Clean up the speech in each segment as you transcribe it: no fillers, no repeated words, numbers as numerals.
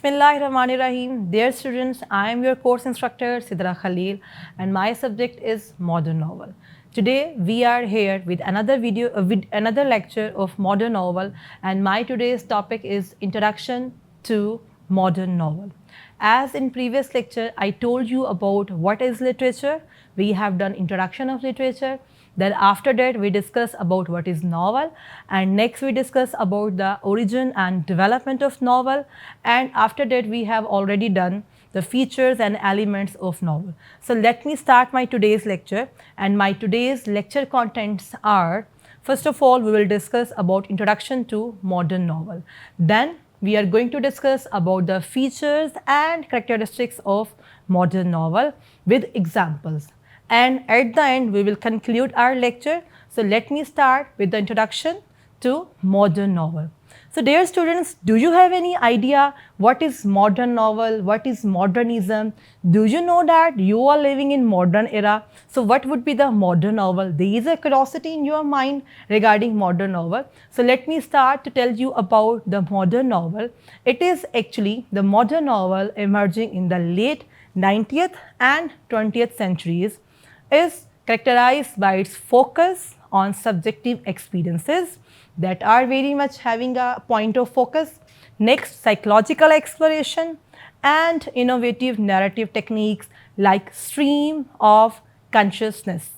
Bismillahirrahmanirrahim. Dear students, I am your course instructor Sidra Khalil and my subject is modern novel. Today we are here with another lecture of modern novel, and my today's topic is introduction to modern novel. As in previous lecture I told you about what is literature. We have done introduction of literature. Then after that we discuss about what is novel, and next we discuss about the origin and development of novel, and after that we have already done the features and elements of novel. So let me start my today's lecture, and my today's lecture contents are, first of all we will discuss about introduction to modern novel. Then we are going to discuss about the features and characteristics of modern novel with examples. And at the end we will conclude our lecture. So let me start with the introduction to modern novel. So dear students, do you have any idea what is modern novel, what is modernism? Do you know that you are living in modern era? So what would be the modern novel? There is a curiosity in your mind regarding modern novel. So let me start to tell you about the modern novel. It is actually the modern novel emerging in the late 19th and 20th centuries, is characterized by its focus on subjective experiences that are very much having a point of focus. Next, psychological exploration and innovative narrative techniques like stream of consciousness.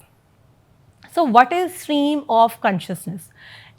So what is stream of consciousness?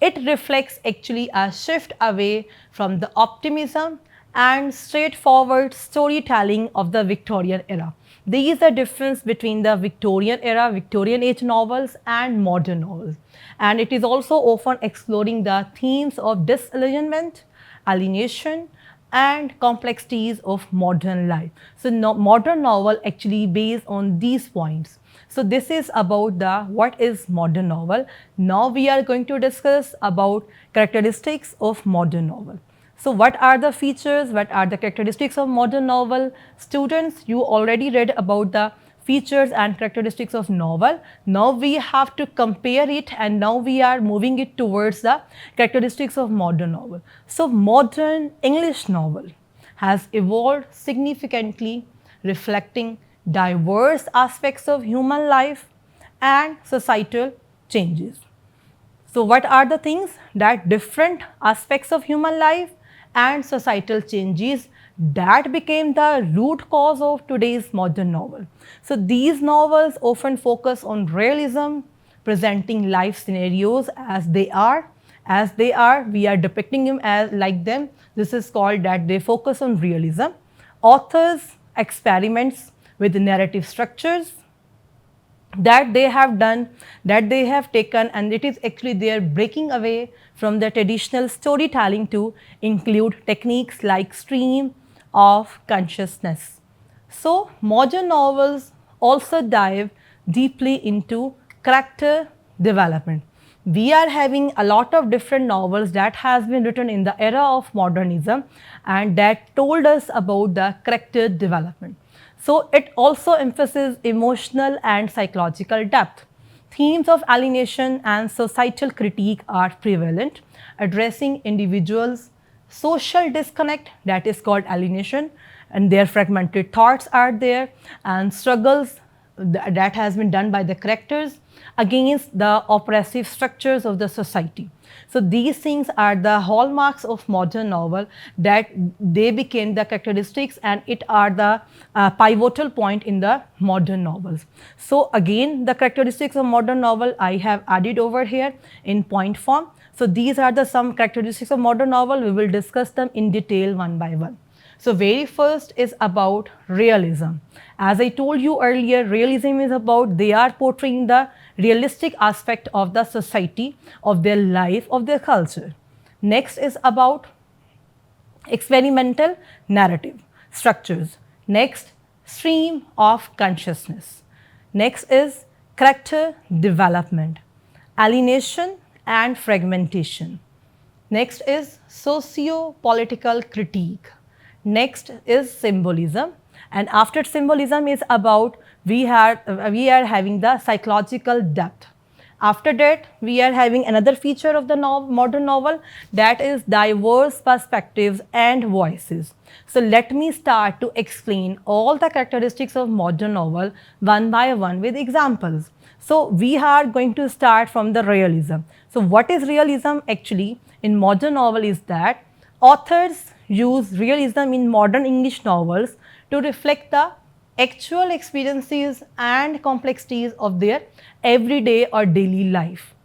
It reflects actually a shift away from the optimism and straightforward storytelling of the Victorian era. There is a difference between the Victorian era, Victorian age novels and modern novels. And it is also often exploring the themes of disillusionment, alienation, and complexities of modern life. So modern novel actually based on these points. So this is about the what is modern novel. Now we are going to discuss about characteristics of modern novel. So what are the features, what are the characteristics of modern novel? Students, you already read about the features and characteristics of novel. Now we have to compare it, and now we are moving it towards the characteristics of modern novel. So modern English novel has evolved significantly, reflecting diverse aspects of human life and societal changes. So what are the things that different aspects of human life and societal changes that became the root cause of today's modern novel? So these novels often focus on realism, presenting life scenarios as they are. We are depicting them as like them. This is called that they focus on realism. Authors experiments with narrative structures that they have done, that they have taken, and it is actually they are breaking away from the traditional storytelling to include techniques like stream of consciousness. So modern novels also dive deeply into character development. We are having a lot of different novels that has been written in the era of modernism, and that told us about the character development. So it also emphasizes emotional and psychological depth. Themes of alienation and societal critique are prevalent, addressing individuals' social disconnect, that is called alienation, and their fragmented thoughts are there, and struggles that has been done by the characters against the oppressive structures of the society. So these things are the hallmarks of modern novel, that they became the characteristics, and it are the pivotal point in the modern novels. So again, the characteristics of modern novel I have added over here in point form. So these are the some characteristics of modern novel. We will discuss them in detail one by one. So very first is about realism. As I told you earlier, realism is about they are portraying the realistic aspect of the society, of their life, of their culture. Next is about experimental narrative structures. Next, stream of consciousness. Next is character development, alienation and fragmentation. Next is socio-political critique. Next is symbolism, and after symbolism is about we are having the psychological depth. After that, we are having another feature of the modern novel, that is diverse perspectives and voices. So let me start to explain all the characteristics of modern novel one by one with examples. So we are going to start from the realism. So what is realism actually in modern novel is that authors use realism in modern English novels to reflect the actual experiences and complexities of their everyday or daily life.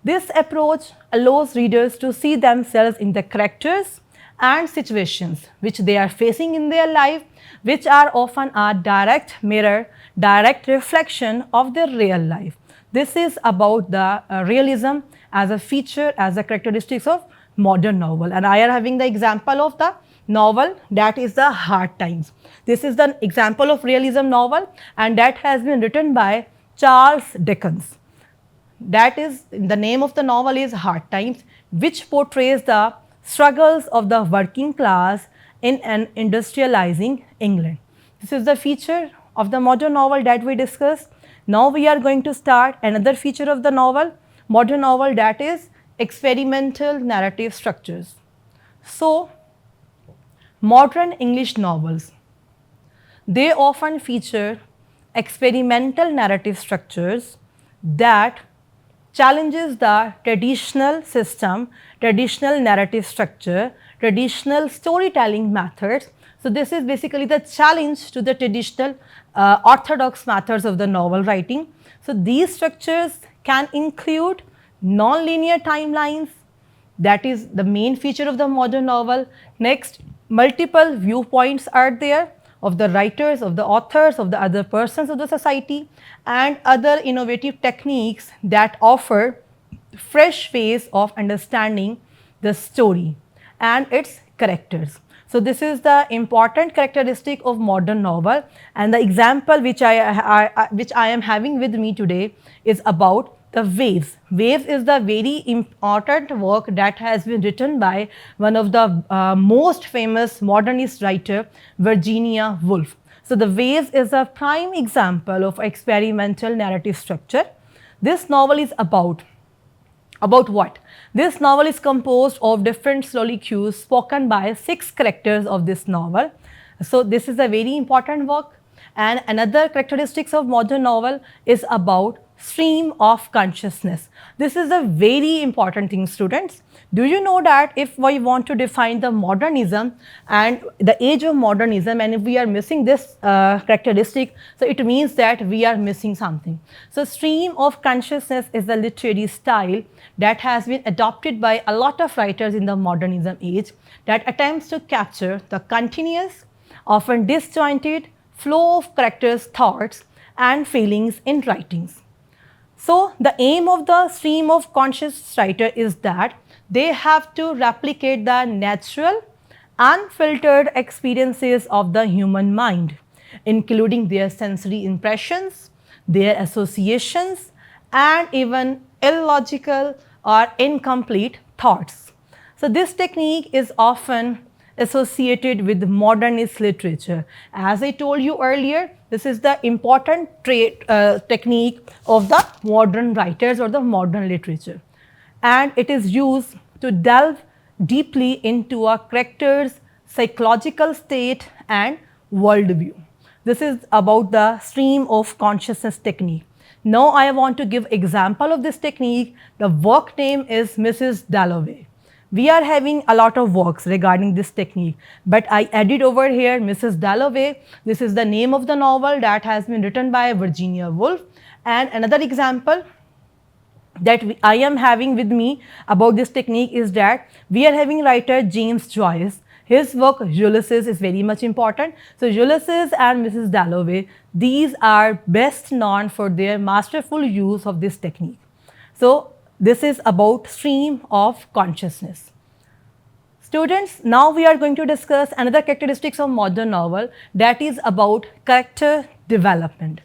This approach allows readers to see themselves in the characters and situations which they are facing in their life, which are often a direct mirror, direct reflection of their real life. This is about the realism as a feature, as a characteristics of modern novel. And I am having the example of the novel, that is the Hard Times. This is the example of realism novel, and that has been written by Charles Dickens. That is, the name of the novel is Hard Times, which portrays the struggles of the working class in an industrializing England. This is the feature of the modern novel that we discussed. Now we are going to start another feature of the novel, modern novel, that is experimental narrative structures. So, modern English novels, they often feature experimental narrative structures that challenges the traditional system, traditional narrative structure, traditional storytelling methods. So this is basically the challenge to the traditional orthodox methods of the novel writing. So these structures can include non-linear timelines, that is the main feature of the modern novel. Next, multiple viewpoints are there of the writers, of the authors, of the other persons of the society, and other innovative techniques that offer fresh ways of understanding the story and its characters. So this is the important characteristic of modern novel, and the example which I am having with me today is about the Waves. Waves is the very important work that has been written by one of the most famous modernist writer, Virginia Woolf. So the Waves is a prime example of experimental narrative structure. This novel is about what? This novel is composed of different soliloquies spoken by 6 characters of this novel. So this is a very important work. And another characteristics of modern novel is about stream of consciousness. This is a very important thing, students. Do you know that if we want to define the modernism and the age of modernism, and if we are missing this characteristic, so it means that we are missing something. So stream of consciousness is a literary style that has been adopted by a lot of writers in the modernism age, that attempts to capture the continuous, often disjointed flow of characters' thoughts and feelings in writings. So the aim of the stream of conscious writer is that they have to replicate the natural, unfiltered experiences of the human mind, including their sensory impressions, their associations, and even illogical or incomplete thoughts. So this technique is often associated with modernist literature. As I told you earlier, this is the important technique of the modern writers or the modern literature. And it is used to delve deeply into a character's psychological state and worldview. This is about the stream of consciousness technique. Now I want to give example of this technique. The work name is Mrs. Dalloway. We are having a lot of works regarding this technique, but I added over here Mrs. Dalloway. This is the name of the novel that has been written by Virginia Woolf. And another example that I am having with me about this technique is that we are having writer James Joyce. His work Ulysses is very much important. So Ulysses and Mrs. Dalloway, these are best known for their masterful use of this technique. So this is about stream of consciousness. Students, now we are going to discuss another characteristics of modern novel, that is about character development.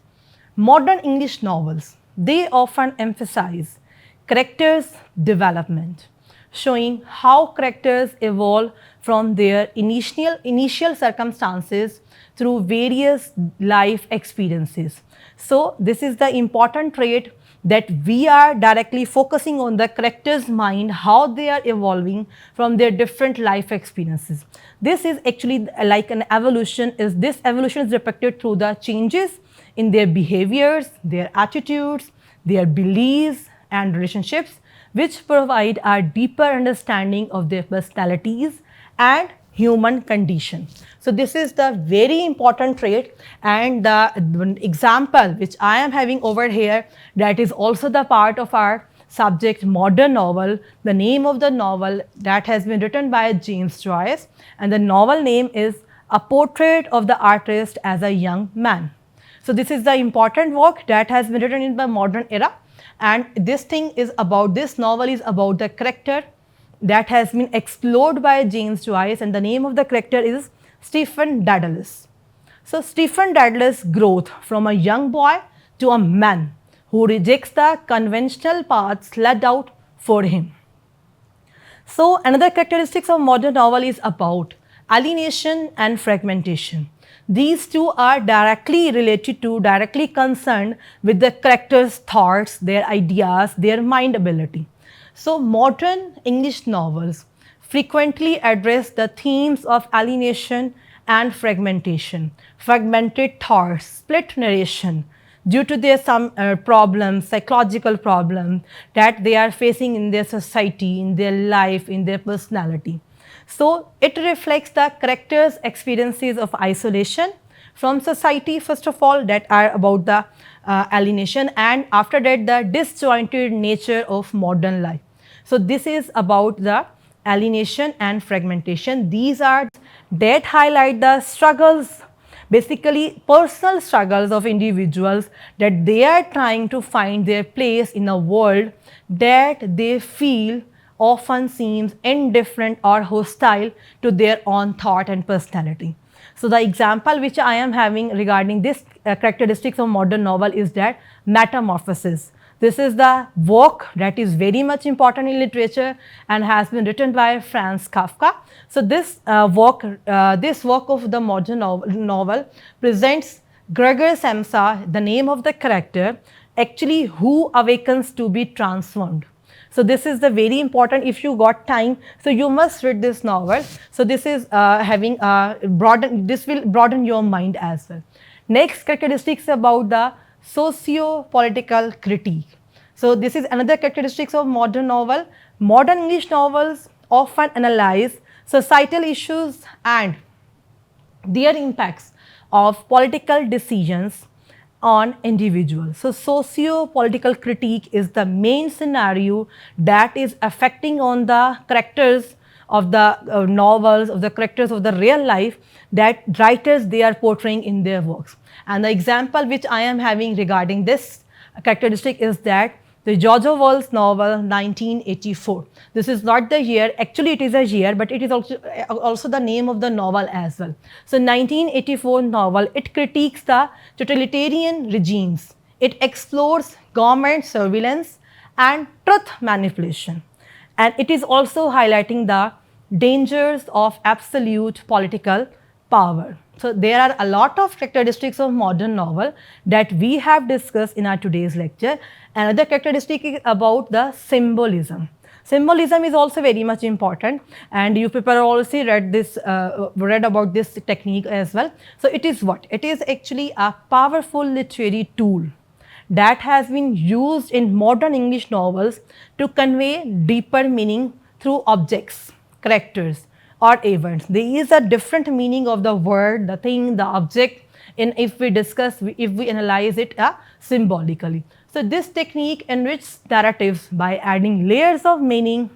Modern English novels, they often emphasize characters development, showing how characters evolve from their initial circumstances through various life experiences. So this is the important trait that we are directly focusing on the character's mind, how they are evolving from their different life experiences. This is actually like an evolution. This evolution is depicted through the changes in their behaviors, their attitudes, their beliefs and relationships, which provide a deeper understanding of their personalities and human condition. So this is the very important trait, and the example which I am having over here, that is also the part of our subject, modern novel. The name of the novel that has been written by James Joyce, and the novel name is A Portrait of the Artist as a Young Man. So this is the important work that has been written in the modern era, and this novel is about the character that has been explored by James Joyce, and the name of the character is Stephen Dedalus. So Stephen Dedalus' growth from a young boy to a man who rejects the conventional paths laid out for him. So another characteristics of modern novel is about alienation and fragmentation. These two are directly related to, directly concerned with the character's thoughts, their ideas, their mind ability. So modern English novels frequently address the themes of alienation and fragmentation, fragmented thoughts, split narration, due to their some problems, psychological problems that they are facing in their society, in their life, in their personality. So it reflects the character's experiences of isolation from society, first of all, that are about the alienation, and after that the disjointed nature of modern life. So this is about the alienation and fragmentation. These are that highlight the struggles, basically personal struggles of individuals, that they are trying to find their place in a world that they feel often seems indifferent or hostile to their own thought and personality. So the example which I am having regarding this characteristics of modern novel is that metamorphosis. This is the work that is very much important in literature and has been written by Franz Kafka. So this work of the modern novel presents Gregor Samsa, the name of the character, actually who awakens to be transformed. So this is the very important, if you got time, so you must read this novel. So this is this will broaden your mind as well. Next characteristics about the socio-political critique. So this is another characteristics of modern novel. Modern English novels often analyze societal issues and their impacts of political decisions on individuals. So socio-political critique is the main scenario that is affecting on the characters of the novels, of the characters of the real life that writers they are portraying in their works. And the example which I am having regarding this characteristic is that the George Orwell's novel 1984. This is not the year, actually it is a year, but it is also the name of the novel as well. So 1984 novel, it critiques the totalitarian regimes. It explores government surveillance and truth manipulation. And it is also highlighting the dangers of absolute political power. So there are a lot of characteristics of modern novel that we have discussed in our today's lecture. Another characteristic is about the symbolism. Symbolism is also very much important, and you people also read about this technique as well. So it is what? It is actually a powerful literary tool that has been used in modern English novels to convey deeper meaning through objects, characters, or events. There is a different meaning of the word, the thing, the object, if we analyze it symbolically. So this technique enriches narratives by adding layers of meaning.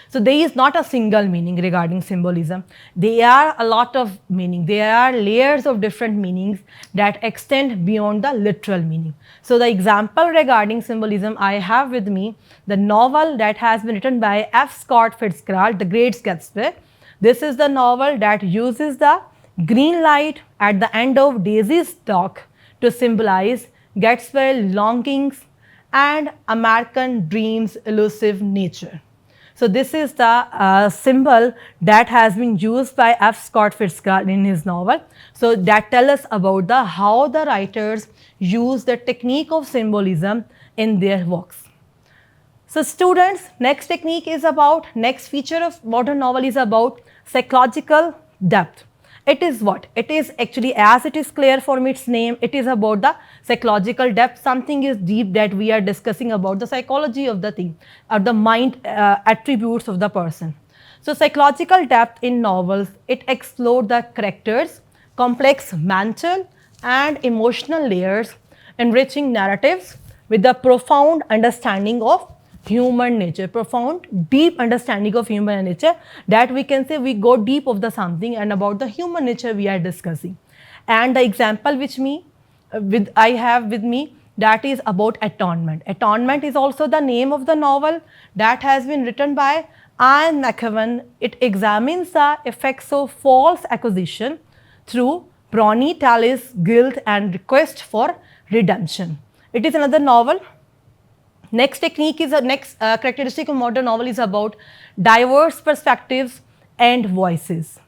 So there is not a single meaning regarding symbolism. There are a lot of meaning. There are layers of different meanings that extend beyond the literal meaning. So the example regarding symbolism I have with me, the novel that has been written by F. Scott Fitzgerald, The Great Gatsby. This is the novel that uses the green light at the end of Daisy's talk to symbolize Gatsby's longings and American dreams' elusive nature. So this is the symbol that has been used by F. Scott Fitzgerald in his novel. So that tells us about how the writers use the technique of symbolism in their works. So students, next feature of modern novel is about psychological depth. It is what? It is actually, as it is clear from its name, it is about the psychological depth. Something is deep that we are discussing about the psychology of the thing, or the mind attributes of the person. So psychological depth in novels, it explores the characters, complex mental and emotional layers, enriching narratives with the profound understanding of human nature, profound, deep understanding of human nature, that we can say we go deep of the something and about the human nature we are discussing. And the example which I have with me, that is about Atonement. Atonement is also the name of the novel that has been written by Ian McEwan. It examines the effects of false accusation through Bronnie Tallis' guilt and request for redemption. It is another novel. Next characteristic of modern novel is about diverse perspectives and voices.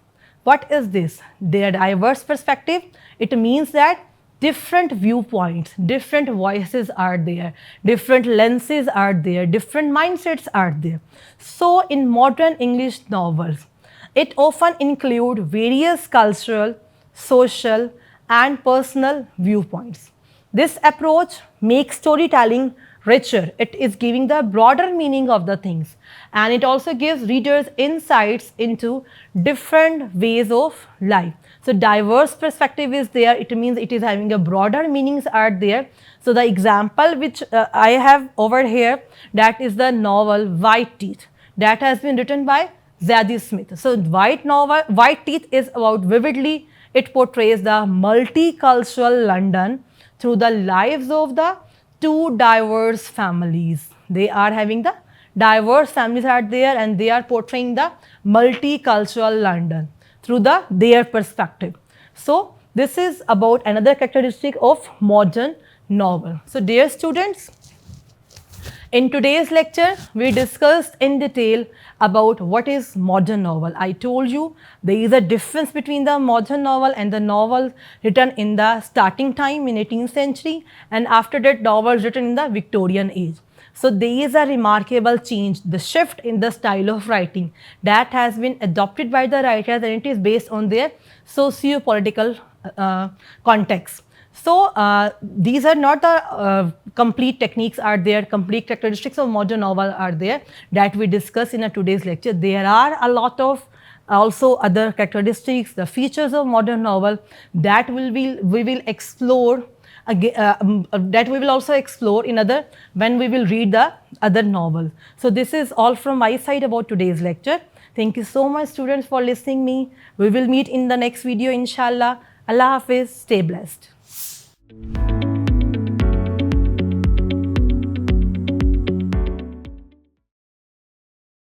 What is this? Their diverse perspective. It means that different viewpoints, different voices are there, different lenses are there, different mindsets are there. So in modern English novels, it often includes various cultural, social and personal viewpoints. This approach makes storytelling richer. It is giving the broader meaning of the things, and it also gives readers insights into different ways of life. So diverse perspective is there. It means it is having a broader meanings are there. So the example which I have over here, that is the novel White Teeth, that has been written by Zadie Smith. So White Teeth is about vividly, it portrays the multicultural London through the lives of the two diverse families. They are having the diverse families are there, and they are portraying the multicultural London through their perspective. So this is about another characteristic of modern novel. So dear students, in today's lecture, we discussed in detail about what is modern novel. I told you there is a difference between the modern novel and the novel written in the starting time in 18th century, and after that novels written in the Victorian age. So there is a remarkable change, the shift in the style of writing that has been adopted by the writers, and it is based on their socio-political context. So these are not the complete techniques are there, complete characteristics of modern novel are there that we discuss in today's lecture. There are a lot of also other characteristics, the features of modern novel that we will explore again, that we will also explore in when we will read the other novel. So this is all from my side about today's lecture. Thank you so much students for listening me. We will meet in the next video inshallah. Allah Hafiz, stay blessed.